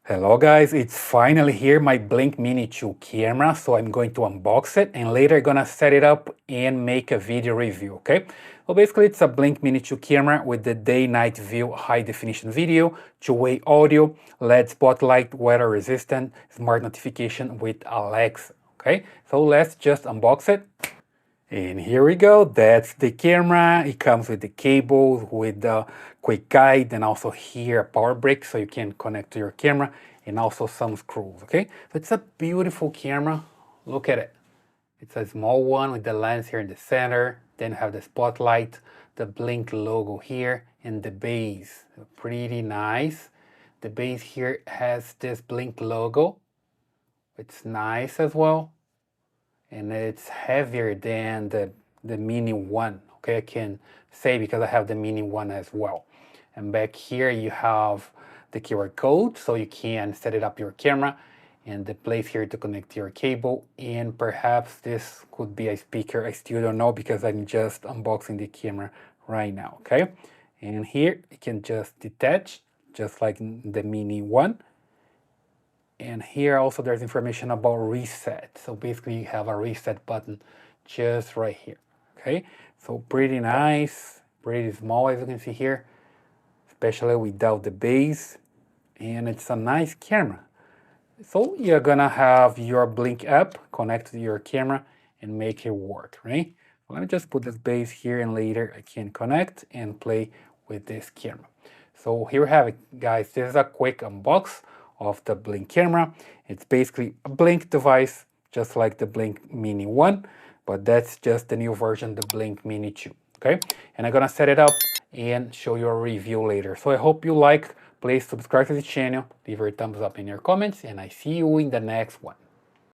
Hello guys, it's finally here, my Blink Mini 2 camera. So I'm going to unbox it and later gonna set it up and make a video review, okay? Well, basically it's a Blink Mini 2 camera with the day-night view high definition video, two-way audio, LED spotlight, weather resistant, smart notification with Alexa, okay? So let's just unbox it. And here we go, that's the camera. It comes with the cable, with the quick guide, and also here a power brick so you can connect to your camera, and also some screws, okay? So it's a beautiful camera, look at it. It's a small one with the lens here in the center, then have the spotlight, the Blink logo here, and the base, pretty nice. The base here has this Blink logo, it's nice as well. And it's heavier than the Mini 1, okay? I can say because I have the Mini 1 as well. And back here you have the QR code, so you can set it up your camera, and the place here to connect your cable, and perhaps this could be a speaker. I still don't know because I'm just unboxing the camera right now, okay? And here you can just detach, just like the Mini 1. And here also there's information about reset. So basically you have a reset button just right here, okay? So pretty nice, pretty small as you can see here, especially without the base. And it's a nice camera. So you're gonna have your Blink app connected to your camera and make it work, right? Let me just put this base here and later I can connect and play with this camera. So here we have it, guys. This is a quick unbox of the Blink camera. It's basically a Blink device, just like the Blink Mini 1, but that's just the new version, the Blink Mini 2, okay? And I'm gonna set it up and show you a review later. So I hope you like. Please subscribe to the channel, leave your thumbs up in your comments, and I see you in the next one.